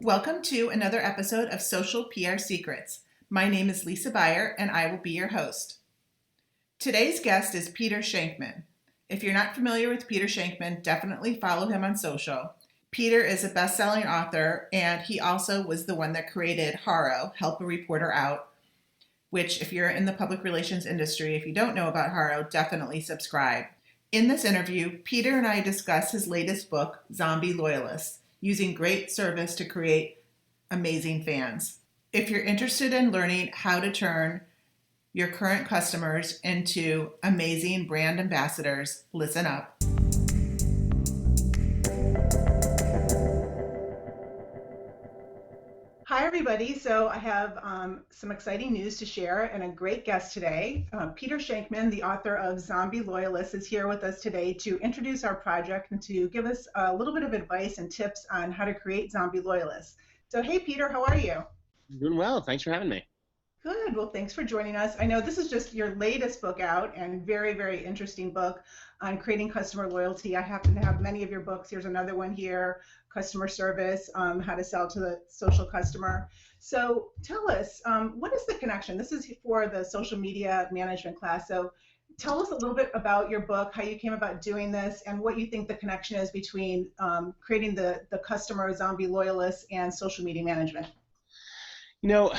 Welcome to another episode of Social PR Secrets. My name is Lisa Beyer, and I will be your host. Today's guest is Peter Shankman. If you're not familiar with Peter Shankman, definitely follow him on social. Peter is a best-selling author, and he also was the one that created HARO, Help a Reporter Out, which if you're in the public relations industry, if you don't know about HARO, definitely subscribe. In this interview, Peter and I discuss his latest book, Zombie Loyalists, using great service to create amazing fans. If you're interested in learning how to turn your current customers into amazing brand ambassadors, listen up. Hi, everybody. So I have some exciting news to share and a great guest today. Peter Shankman, the author of Zombie Loyalists, is here with us today to introduce our project and to give us a little bit of advice and tips on how to create zombie loyalists. So, hey, Peter, how are you? Doing well. Thanks for having me. Good. Well, thanks for joining us. I know this is just your latest book out and very, very interesting book on creating customer loyalty. I happen to have many of your books. Here's another one here, Customer Service, how to sell to the social customer. So tell us, what is the connection? This is for the social media management class. So tell us a little bit about your book, how you came about doing this, and what you think the connection is between creating the customer zombie loyalists and social media management. You know,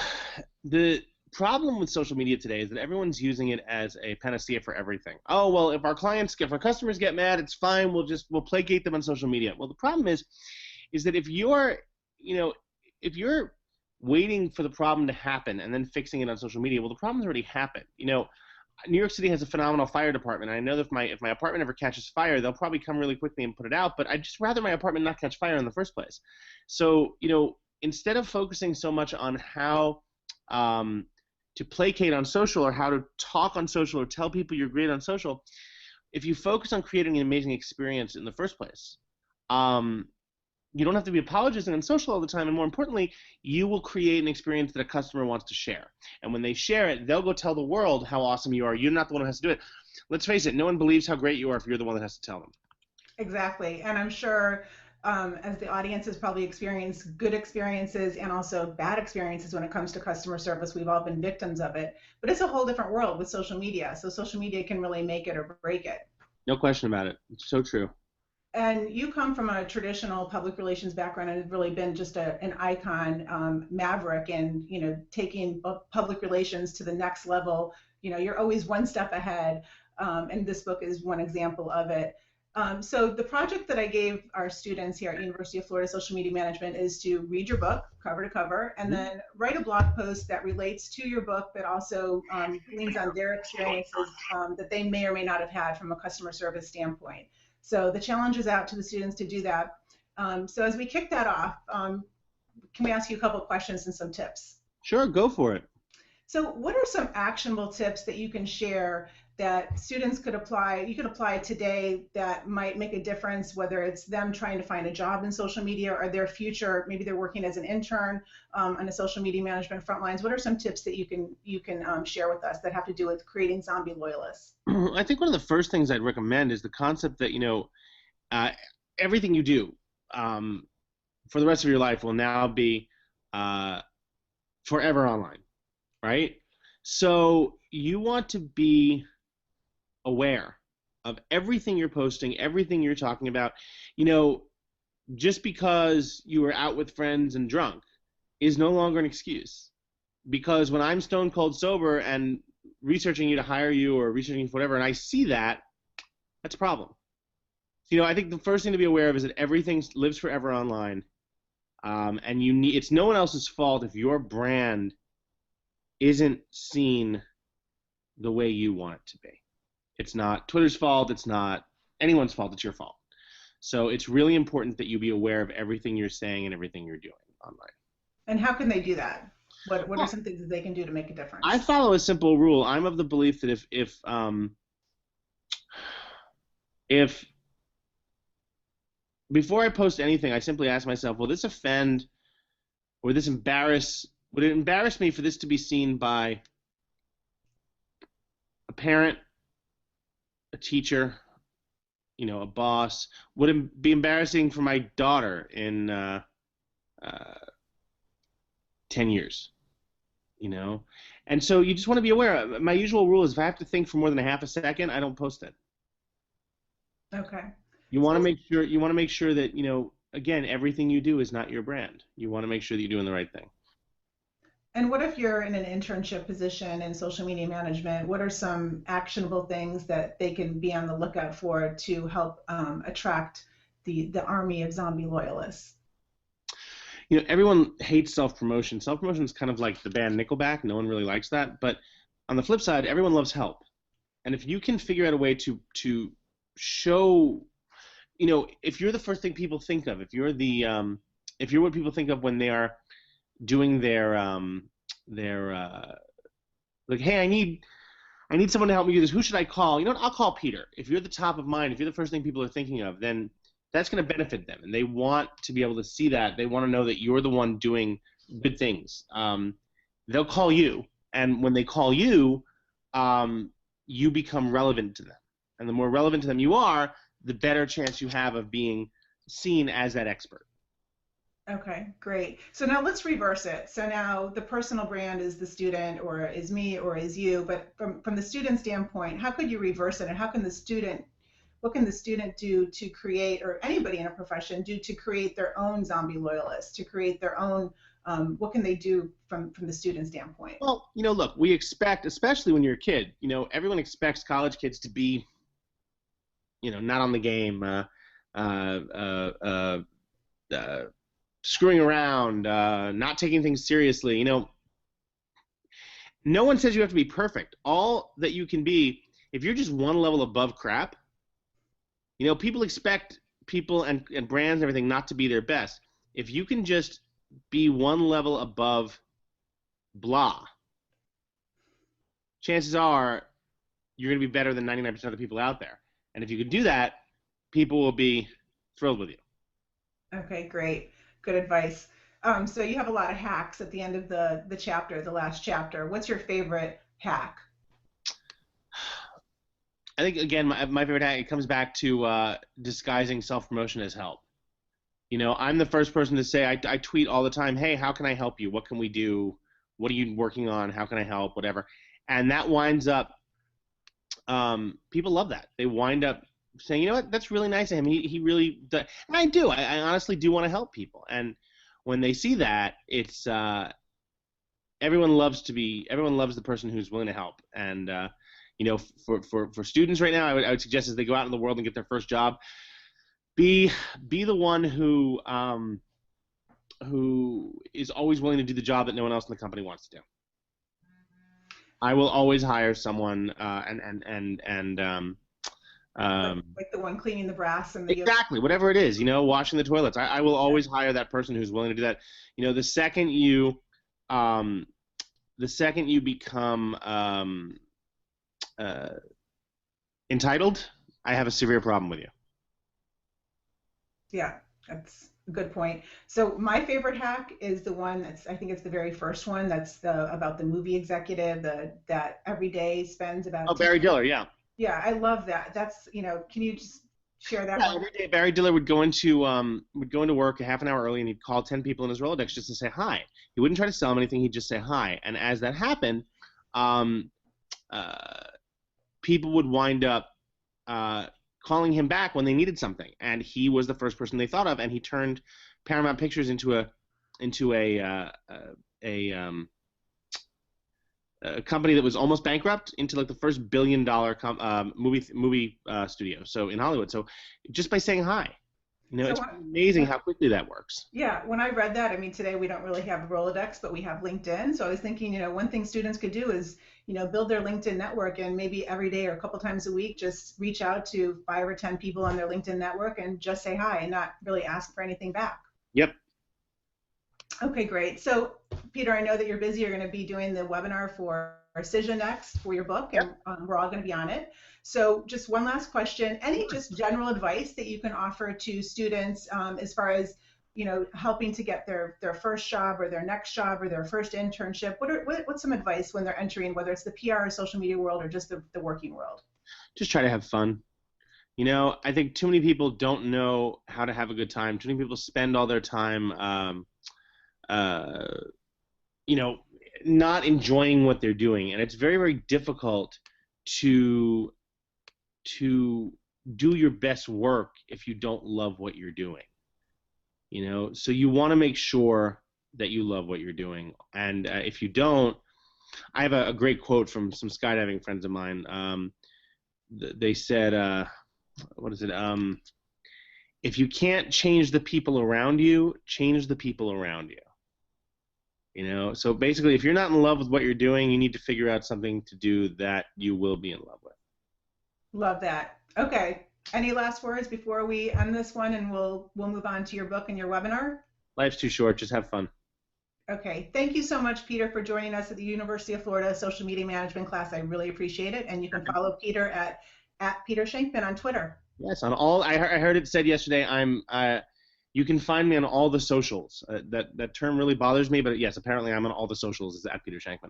the problem with social media today is that everyone's using it as a panacea for everything. Oh, well, if our customers get mad, it's fine. We'll placate them on social media. Well, the problem is that if you're waiting for the problem to happen and then fixing it on social media, well, the problem's already happened. New York City has a phenomenal fire department. I know that if my apartment ever catches fire, they'll probably come really quickly and put it out, but I'd just rather my apartment not catch fire in the first place. So, instead of focusing so much on how to placate on social or how to talk on social or tell people you're great on social, if you focus on creating an amazing experience in the first place, you don't have to be apologizing on social all the time, and more importantly, you will create an experience that a customer wants to share. And when they share it, they'll go tell the world how awesome you are. You're not the one who has to do it. Let's face it, no one believes how great you are if you're the one that has to tell them. Exactly. And I'm sure as the audience has probably experienced good experiences and also bad experiences when it comes to customer service. We've all been victims of it. But it's a whole different world with social media. So social media can really make it or break it. No question about it. It's so true. And you come from a traditional public relations background and have really been just an icon, maverick, and taking public relations to the next level. You're always one step ahead, and this book is one example of it. So the project that I gave our students here at University of Florida Social Media Management is to read your book cover to cover and then write a blog post that relates to your book but also leans on their experiences that they may or may not have had from a customer service standpoint. So the challenge is out to the students to do that. So as we kick that off, can we ask you a couple of questions and some tips? Sure, go for it. So what are some actionable tips that you can share that students could apply, you could apply today that might make a difference, whether it's them trying to find a job in social media or their future, maybe they're working as an intern on a social media management front lines. What are some tips that you can share with us that have to do with creating zombie loyalists? I think one of the first things I'd recommend is the concept that, everything you do for the rest of your life will now be forever online, right? So you want to be aware of everything you're posting, everything you're talking about. Just because you were out with friends and drunk is no longer an excuse. Because when I'm stone cold sober and researching you to hire you or researching you for whatever, and I see that, that's a problem. I think the first thing to be aware of is that everything lives forever online, and it's no one else's fault if your brand isn't seen the way you want it to be. It's not Twitter's fault. It's not anyone's fault. It's your fault. So it's really important that you be aware of everything you're saying and everything you're doing online. And how can they do that? What are some things that they can do to make a difference? I follow a simple rule. I'm of the belief that if before I post anything, I simply ask myself, will this offend or would it embarrass me for this to be seen by a parent, a teacher, a boss? Would it be embarrassing for my daughter in 10 years, you know? And so you just want to be aware. My usual rule is if I have to think for more than a half a second, I don't post it. Okay. You want to So, make sure that, again, everything you do is not your brand. You want to make sure that you're doing the right thing. and what if you're in an internship position in social media management? What are some actionable things that they can be on the lookout for to help attract the army of zombie loyalists? Everyone hates self-promotion. Self-promotion is kind of like the band Nickelback. No one really likes that. But on the flip side, everyone loves help. And if you can figure out a way to show, if you're the first thing people think of, if you're what people think of when they are doing their like, hey, I need someone to help me do this. Who should I call? You know what? I'll call Peter. If you're the top of mind, if you're the first thing people are thinking of, then that's going to benefit them, and they want to be able to see that. They want to know that you're the one doing good things. They'll call you, and when they call you, you become relevant to them. And the more relevant to them you are, the better chance you have of being seen as that expert. Okay, great. So now let's reverse it. So now the personal brand is the student or is me or is you, but from the student standpoint, how could you reverse it and how can the student what can the student do to create, or anybody in a profession do to create their own zombie loyalists, to create their own, what can they do from the student standpoint? Well, look, we expect, especially when you're a kid, everyone expects college kids to be, not on the game, screwing around, not taking things seriously. No one says you have to be perfect. All that you can be, if you're just one level above crap, people expect people and brands and everything not to be their best. If you can just be one level above blah, chances are you're going to be better than 99% of the people out there. And if you can do that, people will be thrilled with you. Okay, great. Good advice. So you have a lot of hacks at the end of the chapter, the last chapter. What's your favorite hack? I think, again, my favorite hack, it comes back to disguising self-promotion as help. I'm the first person to say, I tweet all the time, hey, how can I help you? What can we do? What are you working on? How can I help? Whatever. And that winds up, people love that. They wind up saying, you know what, that's really nice of him. He really does. And I do. I honestly do want to help people. And when they see that, it's everyone loves the person who's willing to help. And for students right now, I would suggest as they go out in the world and get their first job, be the one who is always willing to do the job that no one else in the company wants to do. I will always hire someone Like the one cleaning the brass and the exactly, whatever it is, washing the toilets. I will always hire that person who's willing to do that. The second you become entitled, I have a severe problem with you. Yeah, that's a good point. So my favorite hack is the one I think it's the very first one. That's about the movie executive that every day spends about Barry Diller, yeah. Yeah, I love that. That's, can you just share that one? Every day Barry Diller would go into work a half an hour early, and he'd call 10 people in his Rolodex just to say hi. He wouldn't try to sell them anything. He'd just say hi. And as that happened, people would wind up calling him back when they needed something, and he was the first person they thought of, and he turned Paramount Pictures into a company that was almost bankrupt into like the first billion-dollar movie studio. So in Hollywood. So just by saying hi, it's amazing how quickly that works. Yeah, when I read that, I mean, today we don't really have Rolodex, but we have LinkedIn. So I was thinking, one thing students could do is, build their LinkedIn network, and maybe every day or a couple times a week, just reach out to 5 or 10 people on their LinkedIn network and just say hi and not really ask for anything back. Yep. Okay, great. So, Peter, I know that you're busy. You're going to be doing the webinar for Cision next for your book, and we're all going to be on it. So just one last question. Any just general advice that you can offer to students as far as, helping to get their first job or their next job or their first internship? What's some advice when they're entering, whether it's the PR or social media world or just the working world? Just try to have fun. I think too many people don't know how to have a good time. Too many people spend all their time you know, not enjoying what they're doing, and it's very, very difficult to to do your best work if you don't love what you're doing. So you want to make sure that you love what you're doing, and if you don't, I have a great quote from some skydiving friends of mine. They said, what is it? If you can't change the people around you, change the people around you. So basically, if you're not in love with what you're doing, you need to figure out something to do that you will be in love with. Love that. Okay. Any last words before we end this one, and we'll move on to your book and your webinar? Life's too short. Just have fun. Okay. Thank you so much, Peter, for joining us at the University of Florida Social Media Management class. I really appreciate it. And you can follow Peter at Peter Shankman on Twitter. Yes, on all. I heard it said yesterday. You can find me on all the socials. That term really bothers me, but yes, apparently I'm on all the socials. It's at Peter Shankman.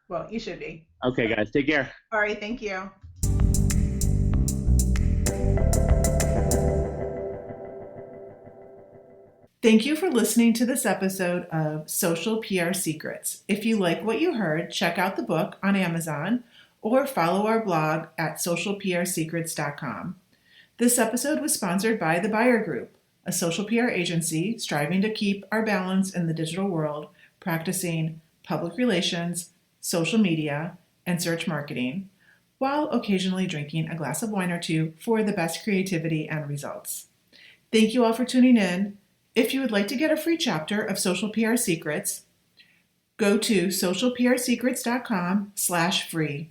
Well, you should be. Okay, guys, take care. All right. Thank you. Thank you for listening to this episode of Social PR Secrets. If you like what you heard, check out the book on Amazon or follow our blog at socialprsecrets.com. This episode was sponsored by The Buyer Group, a social PR agency striving to keep our balance in the digital world, practicing public relations, social media, and search marketing, while occasionally drinking a glass of wine or two for the best creativity and results. Thank you all for tuning in. If you would like to get a free chapter of Social PR Secrets, go to socialprsecrets.com/free.